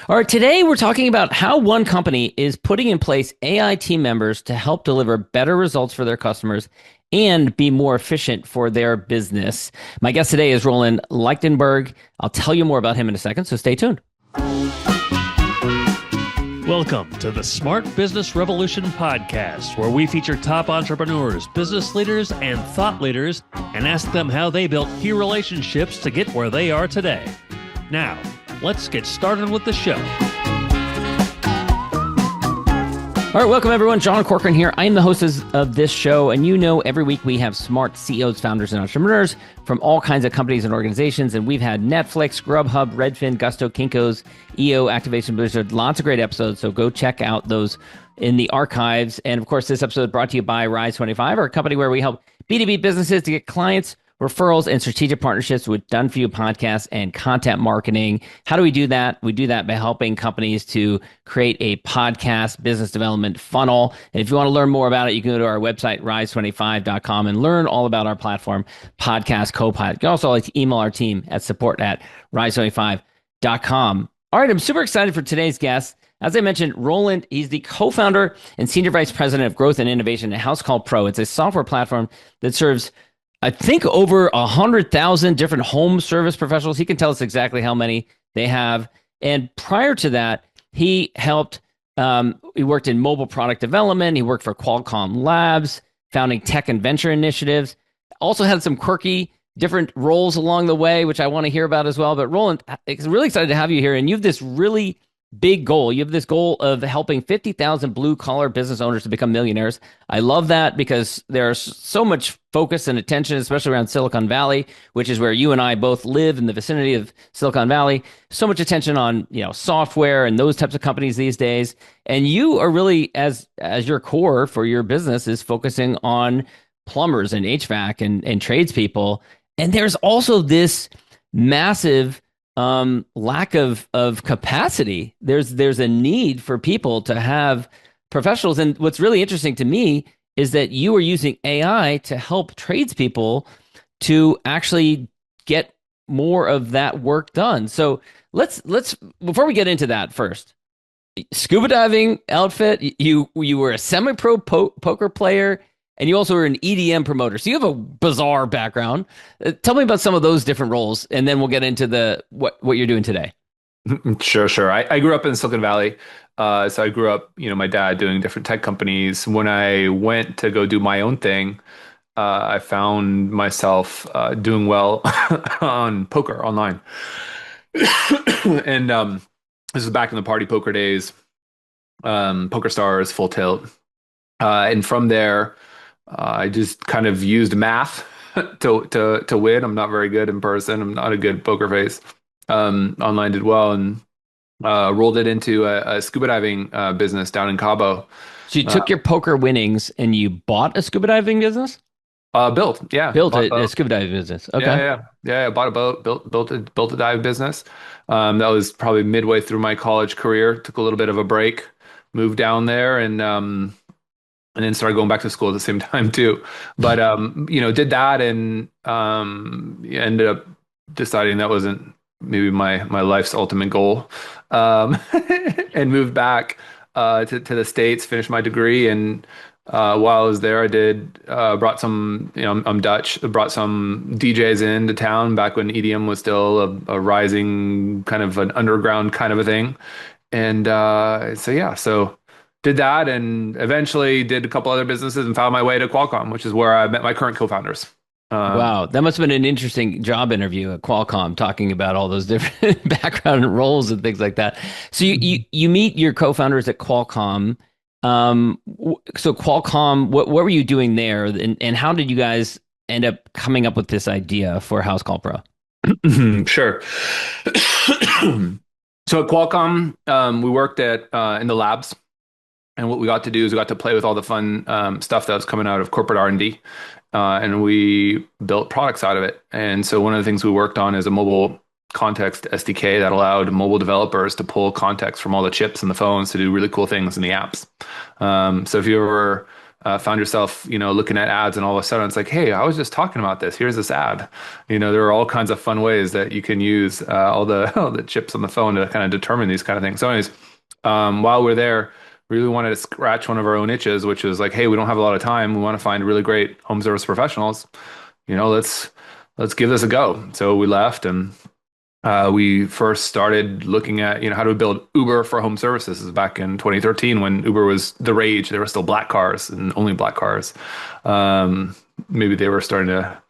All right, today we're talking about how one company is putting in place AI team members to help deliver better results for their customers and be more efficient for their business. My guest today is Roland Ligtenberg. I'll tell you more about him in a second, so stay tuned. Welcome to the Smart Business Revolution podcast, where we feature top entrepreneurs, business leaders, and thought leaders and ask them how they built key relationships to get where they are today. Now, let's get started with the show. All right, welcome everyone. John Corcoran here. I am the host of this show, and you know every week we have smart CEOs, founders, and entrepreneurs from all kinds of companies and organizations, and we've had Netflix, Grubhub, Redfin, Gusto, Kinko's, EO, Activation Blizzard, lots of great episodes, so go check out those in the archives. And of course, this episode is brought to you by Rise25, our company where we help B2B businesses to get clients, referrals, and strategic partnerships with done-for-you podcasts and content marketing. How do we do that? We do that by helping companies to create a podcast business development funnel. And if you want to learn more about it, you can go to our website, rise25.com, and learn all about our platform, Podcast Copilot. You can also email our team at support@rise25.com. All right, I'm super excited for today's guest. As I mentioned, Roland, he's the co-founder and senior vice president of growth and innovation at Housecall Pro. It's a software platform that serves I think over 100,000 different home service professionals. He can tell us exactly how many they have. And prior to that, he worked in mobile product development. He worked for Qualcomm Labs, founding tech and venture initiatives. Also had some quirky different roles along the way, which I want to hear about as well. But Roland, it's really excited to have you here. And you have this really big goal. You have this goal of helping 50,000 blue-collar business owners to become millionaires. I love that because there's so much focus and attention, especially around Silicon Valley, which is where you and I both live in the vicinity of Silicon Valley. So much attention on, software and those types of companies these days. And you are really, as your core for your business, is focusing on plumbers and HVAC and tradespeople. And there's also this massive lack of capacity. There's a need for people to have professionals. And what's really interesting to me is that you are using AI to help tradespeople to actually get more of that work done. So let's before we get into that first, scuba diving outfit, you were a semi-pro poker player, and you also were an EDM promoter. So you have a bizarre background. Tell me about some of those different roles, and then we'll get into what you're doing today. Sure. I grew up in Silicon Valley. So I grew up, my dad doing different tech companies. When I went to go do my own thing, I found myself doing well on poker online. And this was back in the party poker days, Poker Stars, Full Tilt. And from there, I just kind of used math to win. I'm not very good in person. I'm not a good poker face. Online did well and rolled it into a scuba diving business down in Cabo. So you took your poker winnings and you bought a scuba diving business? Built a scuba diving business. Okay. Yeah. Bought a boat, built a dive business. That was probably midway through my college career. Took a little bit of a break, moved down there, and then started going back to school at the same time too. But did that and ended up deciding that wasn't maybe my life's ultimate goal. And moved back to the States, finished my degree, and while I was there, I brought some, I'm Dutch, brought some DJs into town back when EDM was still a rising kind of an underground kind of a thing. And so did that, and eventually did a couple other businesses and found my way to Qualcomm, which is where I met my current co-founders. Wow, that must have been an interesting job interview at Qualcomm, talking about all those different background roles and things like that. So you meet your co-founders at Qualcomm. So Qualcomm, what were you doing there, and how did you guys end up coming up with this idea for Housecall Pro? Sure. So at Qualcomm, we worked in the labs. And what we got to do is we got to play with all the fun stuff that was coming out of corporate R&D, and we built products out of it. And so one of the things we worked on is a mobile context SDK that allowed mobile developers to pull context from all the chips and the phones to do really cool things in the apps. So if you ever found yourself, looking at ads, and all of a sudden it's like, hey, I was just talking about this. Here's this ad. There are all kinds of fun ways that you can use all the all the chips on the phone to kind of determine these kind of things. So, anyways, while we're there, we really wanted to scratch one of our own itches, which is like, hey, we don't have a lot of time. We want to find really great home service professionals. Let's give this a go. So we left, and we first started looking at, how do we build Uber for home services. This is back in 2013 when Uber was the rage. There were still black cars and only black cars. Maybe they were starting to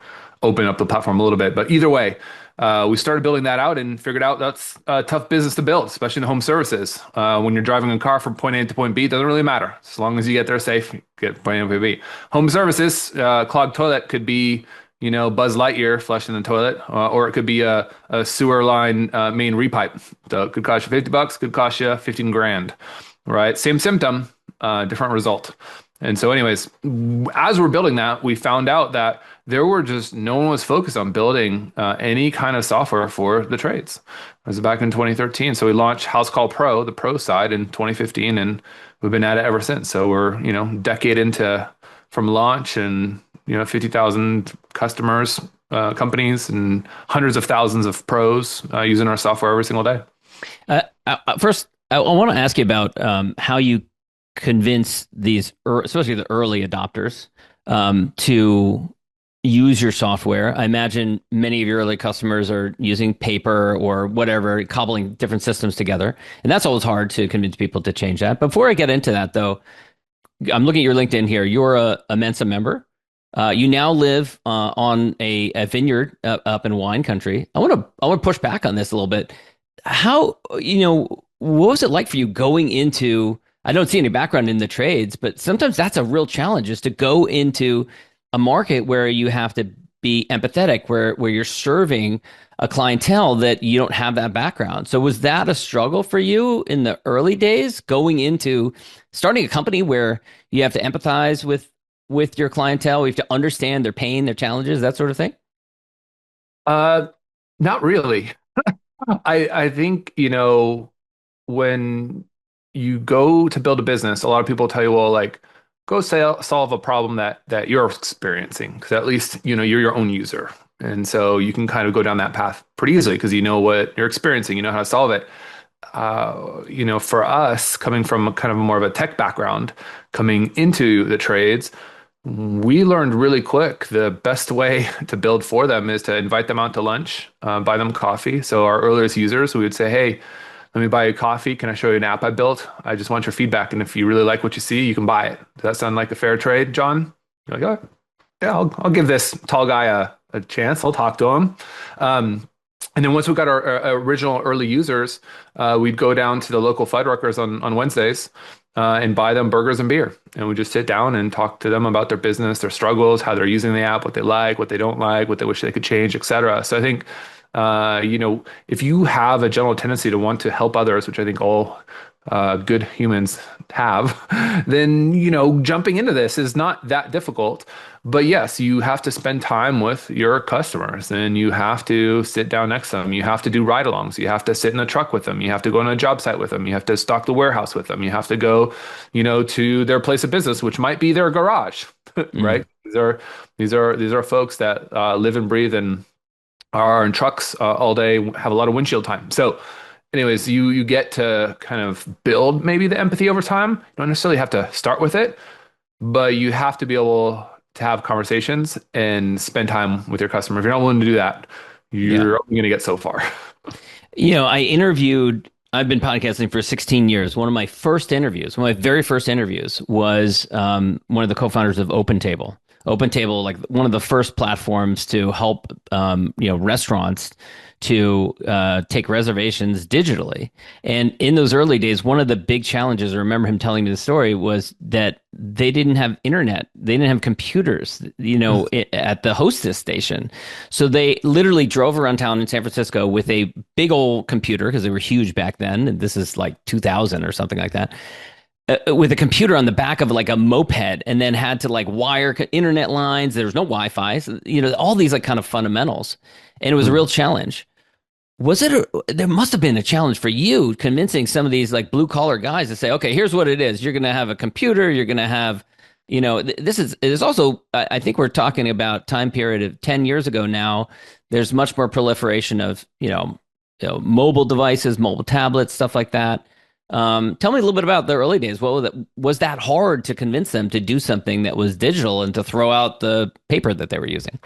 open up the platform a little bit, but either way, we started building that out and figured out that's a tough business to build, especially in the home services. When you're driving a car from point A to point B, it doesn't really matter. As long as you get there safe, you get point A to point B. Home services, clogged toilet could be, Buzz Lightyear flushing the toilet, or it could be a sewer line main repipe. So it could cost you $50, could cost you 15 grand, right? Same symptom, different result. And so, anyways, as we're building that, we found out that no one was focused on building any kind of software for the trades. It was back in 2013. So we launched Housecall Pro, the pro side, in 2015, and we've been at it ever since. So we're, decade into from launch, and 50,000 customers, companies, and hundreds of thousands of pros using our software every single day. First, I want to ask you about how you convince these, especially the early adopters, to use your software. I imagine many of your early customers are using paper or whatever, cobbling different systems together. And that's always hard to convince people to change that. Before I get into that, though, I'm looking at your LinkedIn here. You're a Mensa member. You now live on a vineyard up in wine country. I want to push back on this a little bit. How, what was it like for you going into, I don't see any background in the trades, but sometimes that's a real challenge, is to go into a market where you have to be empathetic, where you're serving a clientele that you don't have that background. So was that a struggle for you in the early days, going into starting a company where you have to empathize with your clientele, you have to understand their pain, their challenges, that sort of thing? Not really. I think, when you go to build a business, a lot of people tell you, well, like, go solve a problem that you're experiencing, because at least, you're your own user. And so you can kind of go down that path pretty easily because you know what you're experiencing, you know how to solve it. For us, coming from kind of more of a tech background, coming into the trades, we learned really quick the best way to build for them is to invite them out to lunch, buy them coffee. So our earliest users, we would say, hey, let me buy you coffee. Can I show you an app I built? I just want your feedback. And if you really like what you see, you can buy it. Does that sound like a fair trade, John? You're like, oh, yeah, I'll give this tall guy a chance. I'll talk to him. And then once we got our original early users, we'd go down to the local Fuddruckers on Wednesdays and buy them burgers and beer. And we just sit down and talk to them about their business, their struggles, how they're using the app, what they like, what they don't like, what they wish they could change, etc. So I think, if you have a general tendency to want to help others, which I think all good humans have, then, jumping into this is not that difficult. But yes, you have to spend time with your customers, and you have to sit down next to them. You have to do ride-alongs. You have to sit in a truck with them. You have to go on a job site with them. You have to stock the warehouse with them. You have to go, to their place of business, which might be their garage, right? These are folks that live and breathe and are in trucks all day, have a lot of windshield time. So anyways, you get to kind of build maybe the empathy over time. You don't necessarily have to start with it, but you have to be able to have conversations and spend time with your customer. If you're not willing to do that, you're only going to get so far. I've been podcasting for 16 years. One of my very first interviews was one of the co-founders of OpenTable. OpenTable, like one of the first platforms to help restaurants to take reservations digitally. And in those early days, one of the big challenges, I remember him telling me the story, was that they didn't have internet. They didn't have computers, at the hostess station. So they literally drove around town in San Francisco with a big old computer, because they were huge back then. And this is like 2000 or something like that. With a computer on the back of like a moped, and then had to like wire internet lines. There was no Wi-Fi, so, all these like kind of fundamentals. And it was a real challenge. There must have been a challenge for you convincing some of these like blue collar guys to say, okay, here's what it is. You're going to have a computer. You're going to have This is also, I think we're talking about time period of 10 years ago now. There's much more proliferation of, mobile devices, mobile tablets, stuff like that. Tell me a little bit about the early days. Was that hard to convince them to do something that was digital and to throw out the paper that they were using?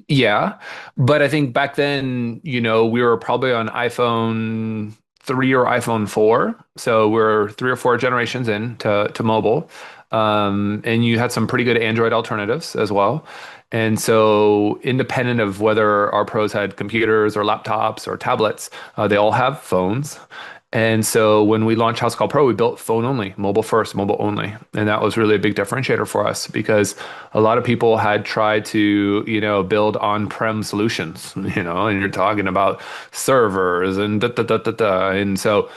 Yeah, but I think back then, we were probably on iPhone 3 or iPhone 4. So we're 3 or 4 generations in to mobile. And you had some pretty good Android alternatives as well. And so, independent of whether our pros had computers or laptops or tablets, they all have phones. And so when we launched Housecall Pro, we built phone only, mobile first, mobile only. And that was really a big differentiator for us because a lot of people had tried to, build on-prem solutions, and you're talking about servers and da da da da da. And so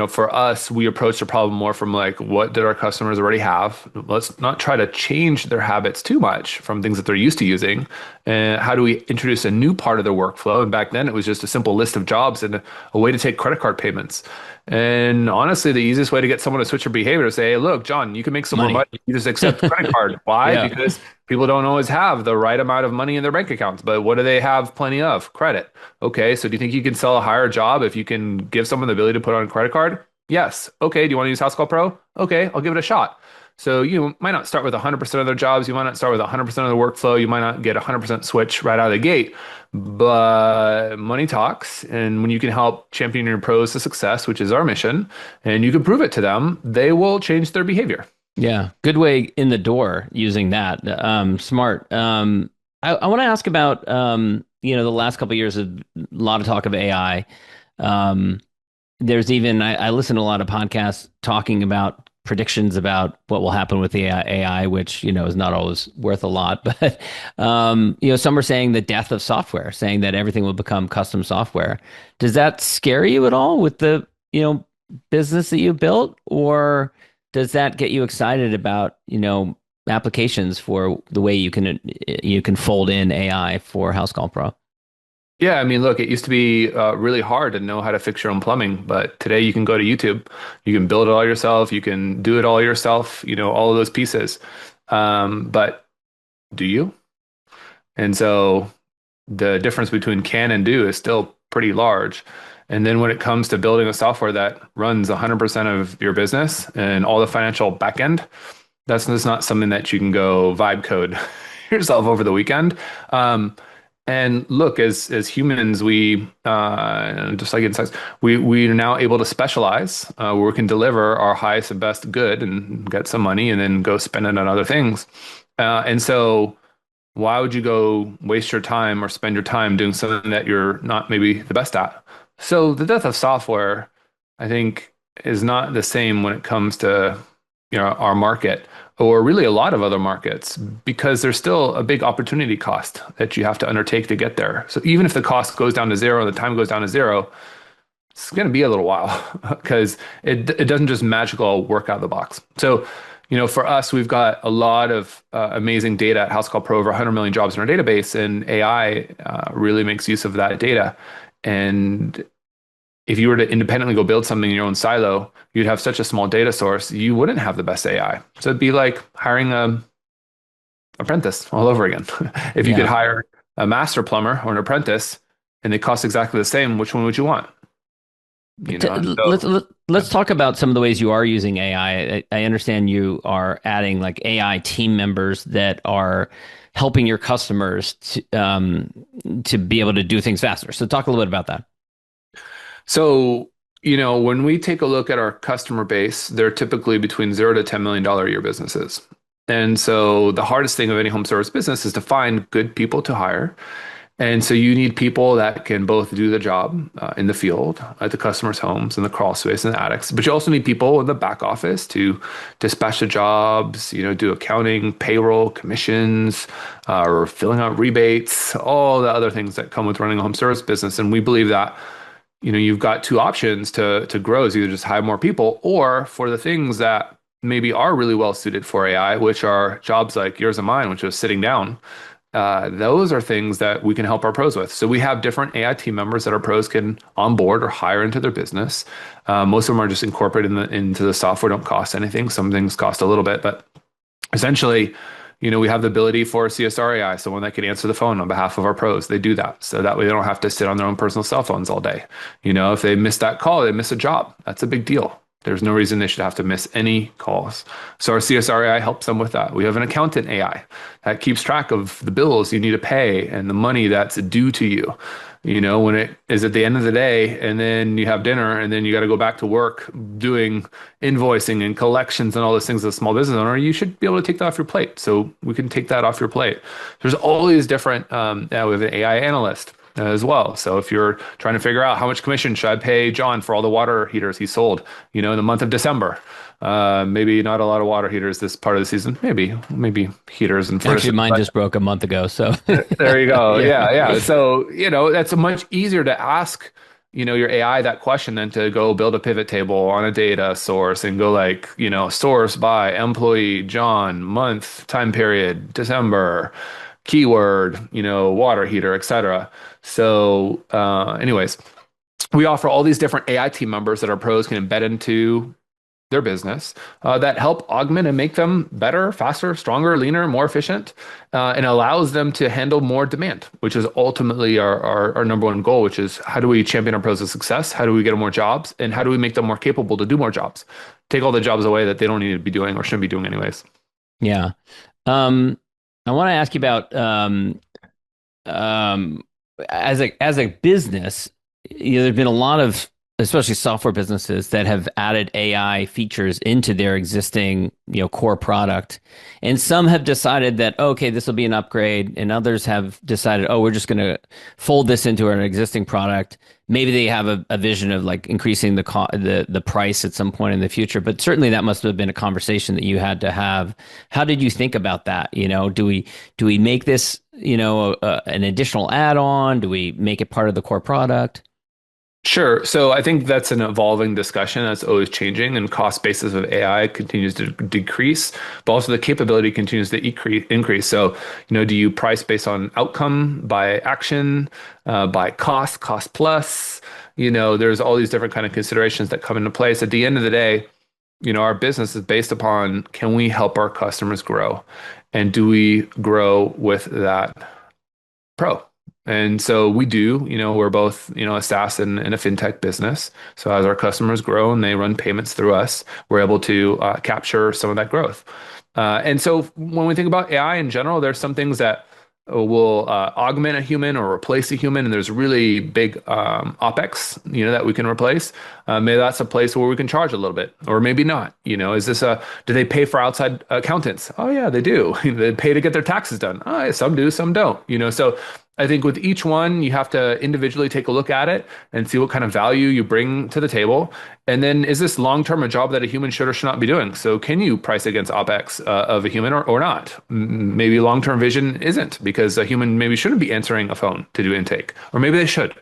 for us, we approach the problem more from like, what did our customers already have? Let's not try to change their habits too much from things that they're used to using. And how do we introduce a new part of their workflow? And back then, it was just a simple list of jobs and a way to take credit card payments. And honestly, the easiest way to get someone to switch their behavior is say, hey, look, John, you can make some more Money. money. You just accept credit card. Why? Yeah. Because people don't always have the right amount of money in their bank accounts. But what do they have plenty of? Credit. Okay, so do you think you can sell a higher job if you can give someone the ability to put on a credit card? Yes. Okay, do you want to use Housecall Pro? Okay, I'll give it a shot. So you might not start with 100% of their jobs. You might not start with 100% of the workflow. You might not get 100% switch right out of the gate, but money talks. And when you can help champion your pros to success, which is our mission, and you can prove it to them, they will change their behavior. Yeah. Good way in the door using that. Smart. I want to ask about, the last couple of years of a lot of talk of AI. Um, there's even I listen to a lot of podcasts talking about predictions about what will happen with the AI, which is not always worth a lot. But some are saying the death of software, saying that everything will become custom software. Does that scare you at all with the business that you built, or does that get you excited about applications for the way you can fold in AI for Housecall Pro? Yeah, I mean, look, it used to be really hard to know how to fix your own plumbing, but today you can go to YouTube, you can build it all yourself, you can do it all yourself, all of those pieces. But do you? And so the difference between can and do is still pretty large. And then when it comes to building a software that runs 100% of your business and all the financial backend, that's not something that you can go vibe code yourself over the weekend. And look, as humans, we just like insects, we are now able to specialize where we can deliver our highest and best good and get some money and then go spend it on other things. And so, why would you go waste your time or spend your time doing something that you're not maybe the best at? So the death of software, I think, is not the same when it comes to our market or really a lot of other markets because there's still a big opportunity cost that you have to undertake to get there. So even if the cost goes down to zero and the time goes down to zero, it's going to be a little while because it doesn't just magical work out of the box. So, for us, we've got a lot of amazing data at Housecall Pro, over 100 million jobs in our database, and AI really makes use of that data. And if you were to independently go build something in your own silo, you'd have such a small data source, you wouldn't have the best AI. So it'd be like hiring a apprentice all over again. If you could Yeah. hire a master plumber or an apprentice and they cost exactly the same, which one would you want? Let's So yeah. let's talk about some of the ways you are using AI. I understand you are adding like AI team members that are helping your customers to be able to do things faster. So talk a little bit about that. So, when we take a look at our customer base, they're typically between $0 to $10 million a year businesses. And so the hardest thing of any home service business is to find good people to hire. And so you need people that can both do the job in the field, at the customer's homes, in the crawl space, and the attics. But you also need people in the back office to dispatch the jobs, do accounting, payroll, commissions, or filling out rebates, all the other things that come with running a home service business. And we believe that you've got two options to grow is either just hire more people or for the things that maybe are really well suited for AI, which are jobs like yours and mine, which is sitting down. those are things that we can help our pros with. So we have different AI team members that our pros can onboard or hire into their business. Most of them are just incorporated into the software, don't cost anything. Some things cost a little bit, but essentially, we have the ability for CSR AI, someone that can answer the phone on behalf of our pros. They do that. So that way they don't have to sit on their own personal cell phones all day. If they miss that call, they miss a job. That's a big deal. There's no reason they should have to miss any calls. So our CSR AI helps them with that. We have an accountant AI that keeps track of the bills you need to pay and the money that's due to you. When it is at the end of the day, and then you have dinner, and then you got to go back to work doing invoicing and collections and all those things as a small business owner, you should be able to take that off your plate. So we can take that off your plate. There's all these different, we have an AI analyst as well. So if you're trying to figure out how much commission should I pay John for all the water heaters he sold, in the month of December, maybe not a lot of water heaters this part of the season, maybe heaters and furnaces. Actually, mine just broke a month ago. So there you go. yeah. Yeah. So, that's much easier to ask, your AI that question than to go build a pivot table on a data source and go like, source by employee, John, month, time period, December, keyword, water heater, etc. So, anyways, we offer all these different AI team members that our pros can embed into their business that help augment and make them better, faster, stronger, leaner, more efficient, and allows them to handle more demand, which is ultimately our number one goal, which is how do we champion our pros to success? How do we get them more jobs? And how do we make them more capable to do more jobs? Take all the jobs away that they don't need to be doing or shouldn't be doing anyways. Yeah. I want to ask you about as a business, there's been a lot of, especially software businesses, that have added AI features into their existing, core product. And some have decided that, okay, this will be an upgrade. And others have decided, oh, we're just going to fold this into an existing product. Maybe they have a vision of like increasing the price at some point in the future. But certainly that must have been a conversation that you had to have. How did you think about that? Do we make this, an additional add-on? Do we make it part of the core product? Sure. So I think that's an evolving discussion that's always changing, and cost basis of AI continues to decrease, but also the capability continues to increase. So, do you price based on outcome, by action, by cost plus? There's all these different kind of considerations that come into place. At the end of the day, our business is based upon, can we help our customers grow? And do we grow with that pro? And so we do, we're both, a SaaS and a fintech business. So as our customers grow and they run payments through us, we're able to capture some of that growth. And so when we think about AI in general, there's some things that will augment a human or replace a human, and there's really big OpEx, that we can replace. Maybe that's a place where we can charge a little bit, or maybe not. Is this do they pay for outside accountants? Oh yeah, they do. They pay to get their taxes done. Oh, yeah, some do, some don't. So I think with each one, you have to individually take a look at it and see what kind of value you bring to the table. And then, is this long-term a job that a human should or should not be doing? So can you price against OpEx of a human or not? Maybe long-term vision isn't, because a human maybe shouldn't be answering a phone to do intake, or maybe they should.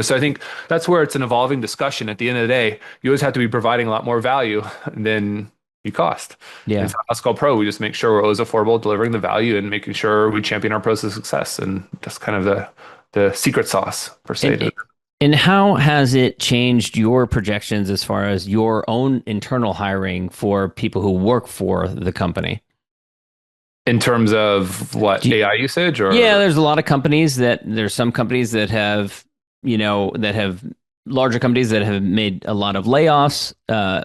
So I think that's where it's an evolving discussion. At the end of the day, you always have to be providing a lot more value than you cost. Yeah. And so Housecall Pro, we just make sure we're always affordable, delivering the value, and making sure we champion our pros to success. And that's kind of the secret sauce, per se. And how has it changed your projections as far as your own internal hiring for people who work for the company? In terms of what, AI usage? Or yeah, there's a lot of companies there's some companies that have, larger companies that have made a lot of layoffs,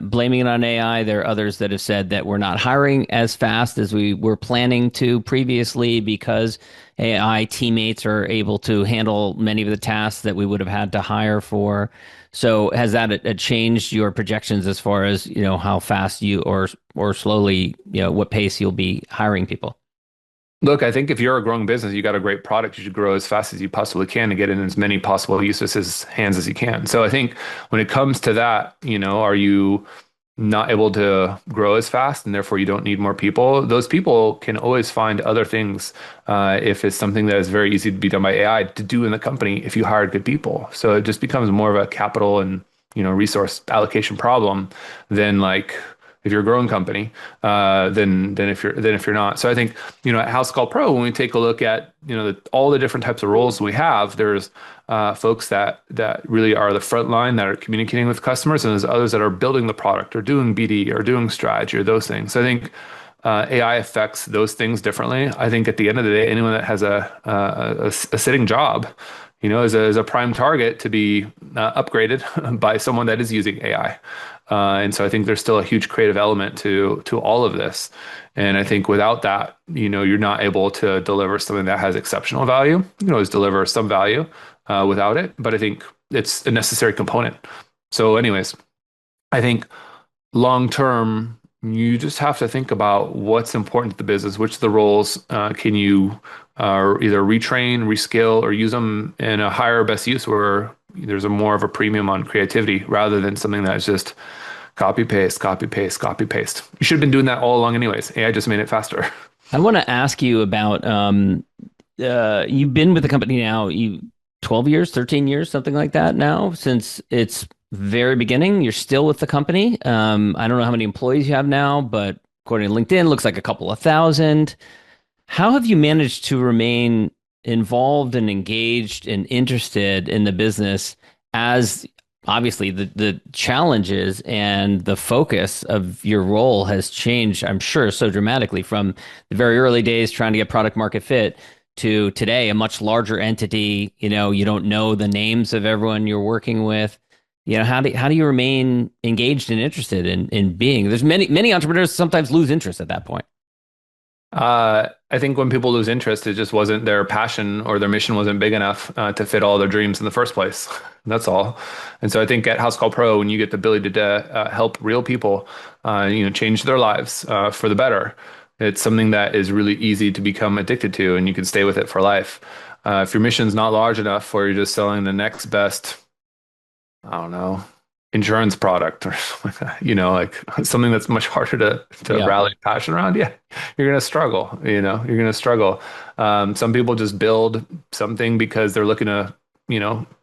blaming it on AI. There are others that have said that we're not hiring as fast as we were planning to previously because AI teammates are able to handle many of the tasks that we would have had to hire for. So has that changed your projections as far as, how fast you or slowly, what pace you'll be hiring people? Look, I think if you're a growing business, you got a great product, you should grow as fast as you possibly can to get in as many possible users' hands as you can. So I think when it comes to that, are you not able to grow as fast and therefore you don't need more people? Those people can always find other things if it's something that is very easy to be done by AI to do in the company if you hired good people. So it just becomes more of a capital and resource allocation problem than like if you're a growing company, than if you're not. So I think, at Housecall Pro, when we take a look at, all the different types of roles we have, there's folks that really are the front line that are communicating with customers, and there's others that are building the product or doing BD or doing strategy or those things. So I think AI affects those things differently. I think at the end of the day, anyone that has a sitting job, is a prime target to be upgraded by someone that is using AI. And so I think there's still a huge creative element to all of this. And I think without that, you're not able to deliver something that has exceptional value. You can always deliver some value without it, but I think it's a necessary component. So, anyways, I think long term, you just have to think about what's important to the business, which of the roles can you either retrain, reskill, or use them in a higher best use where there's a more of a premium on creativity rather than something that's just copy paste, copy paste, copy paste. You should have been doing that all along anyways. AI just made it faster. I want to ask you about you've been with the company now, 12 years, 13 years, something like that now, since its very beginning. You're still with the company. I don't know how many employees you have now, but according to LinkedIn, it looks like a couple of thousand. How have you managed to remain involved and engaged and interested in the business as obviously the challenges and the focus of your role has changed, I'm sure, so dramatically from the very early days trying to get product market fit to today, a much larger entity. You don't know the names of everyone you're working with. How do you remain engaged and interested in being? There's many entrepreneurs sometimes lose interest at that point. I think when people lose interest, it just wasn't their passion or their mission wasn't big enough to fit all their dreams in the first place. That's all. And so I think at Housecall Pro, when you get the ability to help real people, change their lives for the better, it's something that is really easy to become addicted to, and you can stay with it for life. If your mission's not large enough, or you're just selling the next best, I don't know, insurance product or something like that, like something that's much harder to Yeah. rally passion around. Yeah, you're going to struggle, you're going to struggle. Some people just build something because they're looking to,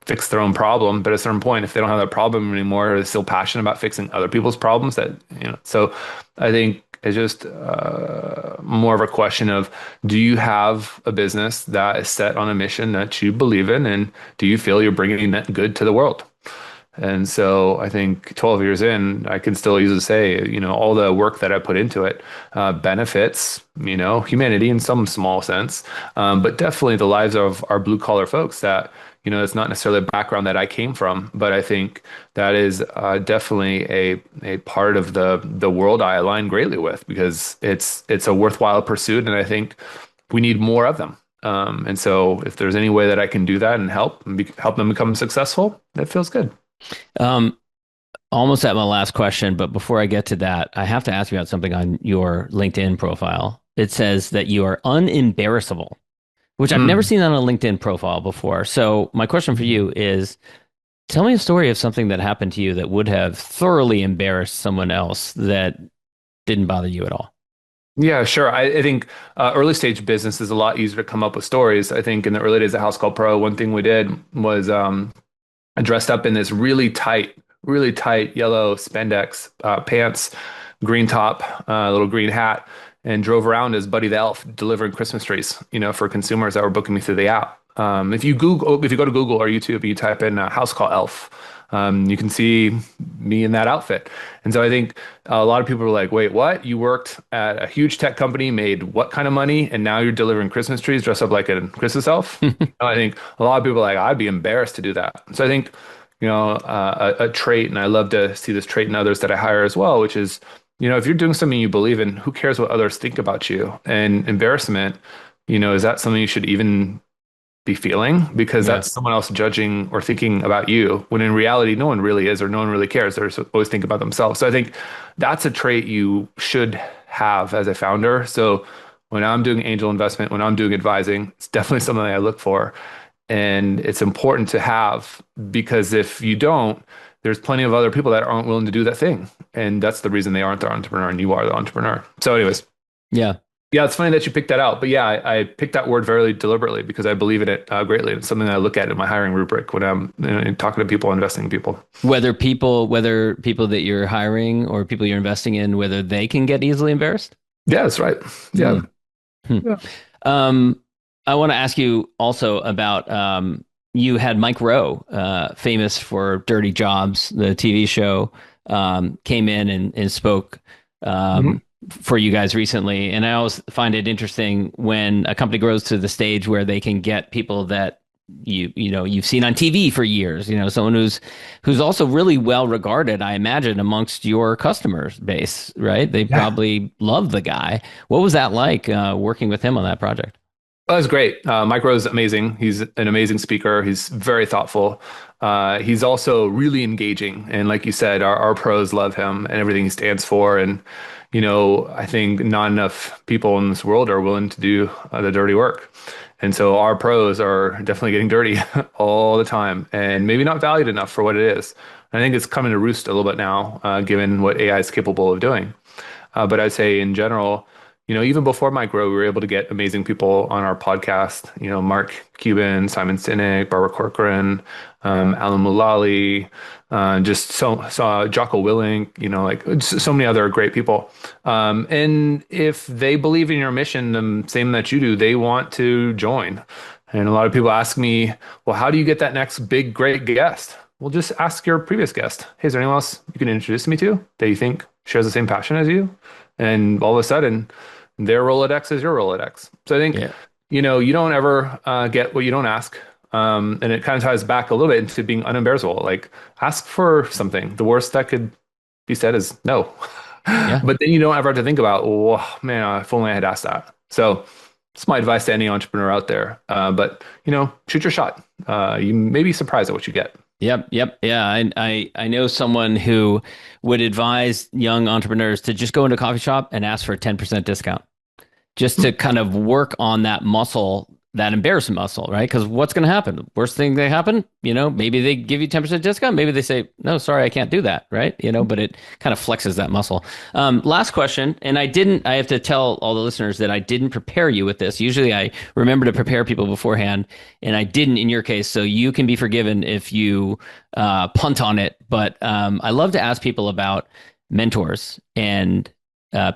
fix their own problem. But at a certain point, if they don't have that problem anymore, they're still passionate about fixing other people's problems so I think it's just more of a question of, do you have a business that is set on a mission that you believe in? And do you feel you're bringing that good to the world? And so I think 12 years in, I can still easily say, all the work that I put into it benefits, humanity in some small sense, but definitely the lives of our blue collar folks that, it's not necessarily a background that I came from, but I think that is definitely a part of the world I align greatly with, because it's a worthwhile pursuit. And I think we need more of them. And so if there's any way that I can do that and help them become successful, that feels good. Um, Almost at my last question, but before I get to that, I have to ask you about something on your LinkedIn profile. It says that you are unembarrassable, which I've never Mm. seen on a LinkedIn profile before. So my question for you is, tell me a story of something that happened to you that would have thoroughly embarrassed someone else that didn't bother you at all. Yeah, sure. I think early stage business is a lot easier to come up with stories. I think in the early days of Housecall Pro, one thing we did was I dressed up in this really tight yellow spandex pants, green top, little green hat, and drove around as Buddy the Elf delivering Christmas trees, for consumers that were booking me through the app. If you go to Google or YouTube, and you type in House Call Elf, you can see me in that outfit. And so I think a lot of people are like, wait, what? You worked at a huge tech company, made what kind of money, and now you're delivering Christmas trees dressed up like a Christmas elf? I think a lot of people are like, I'd be embarrassed to do that. So I think, a trait, and I love to see this trait in others that I hire as well, which is, if you're doing something you believe in, who cares what others think about you? And embarrassment, is that something you should even be feeling? Because Yeah. that's someone else judging or thinking about you, when in reality, no one really is, or no one really cares. They're always thinking about themselves. So I think that's a trait you should have as a founder. So when I'm doing angel investment, when I'm doing advising, it's definitely something I look for. And it's important to have, because if you don't, there's plenty of other people that aren't willing to do that thing. And that's the reason they aren't the entrepreneur and you are the entrepreneur. So anyways, Yeah. Yeah, it's funny that you picked that out. But yeah, I picked that word very deliberately because I believe in it greatly. It's something that I look at in my hiring rubric when I'm talking to people, investing in people. Whether people that you're hiring or people you're investing in, whether they can get easily embarrassed. Yeah, that's right. Yeah. Mm. Hmm. Yeah. Um, I want to ask you also about you had Mike Rowe, famous for Dirty Jobs, the TV show, came in and spoke Mhm. for you guys recently. And I always find it interesting when a company grows to the stage where they can get people that you've seen on TV for years, someone who's also really well regarded, I imagine, amongst your customer base, right? They Yeah. probably love the guy. What was that like working with him on that project? That was great. Mike Rowe's amazing. He's an amazing speaker. He's very thoughtful. He's also really engaging. And like you said, our pros love him and everything he stands for. And, I think not enough people in this world are willing to do the dirty work. And so our pros are definitely getting dirty all the time and maybe not valued enough for what it is. I think it's coming to roost a little bit now, given what AI is capable of doing. But I'd say in general, even before Micro, we were able to get amazing people on our podcast. Mark Cuban, Simon Sinek, Barbara Corcoran, Alan Mulally, just so Jocko Willink, like so many other great people. And if they believe in your mission, the same that you do, they want to join. And a lot of people ask me, well, how do you get that next big, great guest? Well, just ask your previous guest. Hey, is there anyone else you can introduce me to that you think shares the same passion as you? And all of a sudden, their Rolodex is your Rolodex. So I think, Yeah. you don't ever get what you don't ask. And it kind of ties back a little bit into being unembarrassable. Like, ask for something. The worst that could be said is no. Yeah. But then you don't ever have to think about, oh, man, if only I had asked that. So it's my advice to any entrepreneur out there. But, shoot your shot. You may be surprised at what you get. Yep, yep, yeah. I know someone who would advise young entrepreneurs to just go into a coffee shop and ask for a 10% discount, just to kind of work on that muscle, that embarrassment muscle, right? Because what's going to happen? Worst thing that happen, maybe they give you 10% discount. Maybe they say, no, sorry, I can't do that, right? But it kind of flexes that muscle. Last question. And I have to tell all the listeners that I didn't prepare you with this. Usually I remember to prepare people beforehand, and I didn't in your case. So you can be forgiven if you punt on it. But I love to ask people about mentors and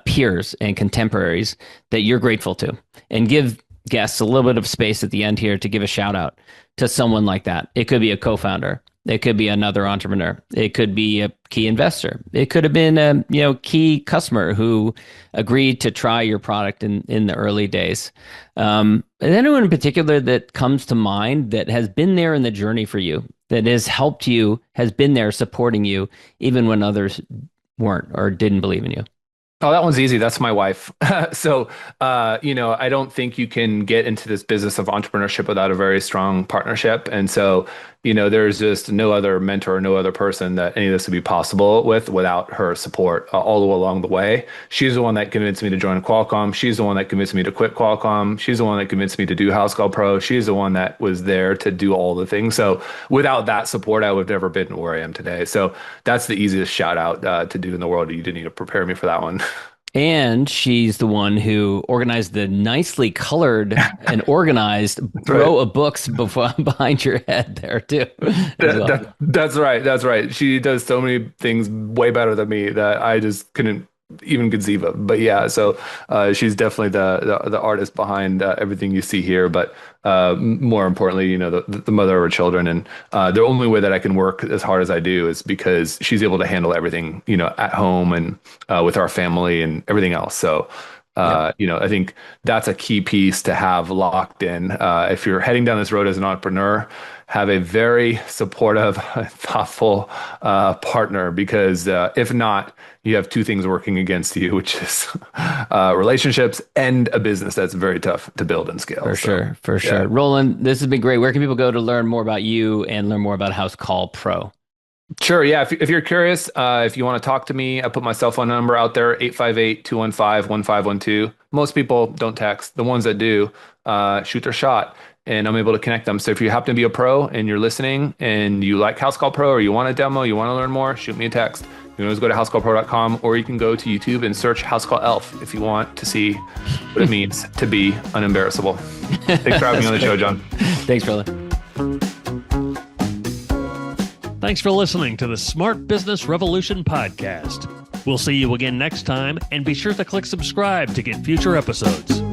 peers and contemporaries that you're grateful to, and give guests a little bit of space at the end here to give a shout out to someone like that. It could be a co-founder. It could be another entrepreneur. It could be a key investor. It could have been a key customer who agreed to try your product in the early days. And anyone in particular that comes to mind that has been there in the journey for you, that has helped you, has been there supporting you, even when others weren't or didn't believe in you. Oh, that one's easy. That's my wife. So, I don't think you can get into this business of entrepreneurship without a very strong partnership. And so, there's just no other mentor, no other person that any of this would be possible with without her support all along the way. She's the one that convinced me to join Qualcomm. She's the one that convinced me to quit Qualcomm. She's the one that convinced me to do Housecall Pro. She's the one that was there to do all the things. So, without that support, I would have never been where I am today. So, that's the easiest shout out to do in the world. You didn't need to prepare me for that one. And she's the one who organized the nicely colored and organized That's right. row of books behind your head there too, as well. That's right. That's right. She does so many things way better than me that I just couldn't even conceive of. But yeah, so she's definitely the artist behind everything you see here. But more importantly, the mother of her children, and the only way that I can work as hard as I do is because she's able to handle everything, at home and with our family and everything else. So. Yep, I think that's a key piece to have locked in. If you're heading down this road as an entrepreneur, have a very supportive, thoughtful partner, because if not, you have two things working against you, which is relationships and a business that's very tough to build and scale. for So, sure, for yeah. sure. Roland, this has been great. Where can people go to learn more about you and learn more about Housecall Pro? Sure. Yeah. If you're curious, if you want to talk to me, I put my cell phone number out there, 858-215-1512. Most people don't text. The ones that do, shoot their shot, and I'm able to connect them. So if you happen to be a pro and you're listening and you like House Call Pro, or you want a demo, you want to learn more, shoot me a text, You can always go to housecallpro.com, or you can go to YouTube and search Housecall Elf if you want to see what it means to be unembarrassable. Thanks for having me on the show, John. Thanks, brother. Thanks for listening to the Smart Business Revolution podcast. We'll see you again next time, and be sure to click subscribe to get future episodes.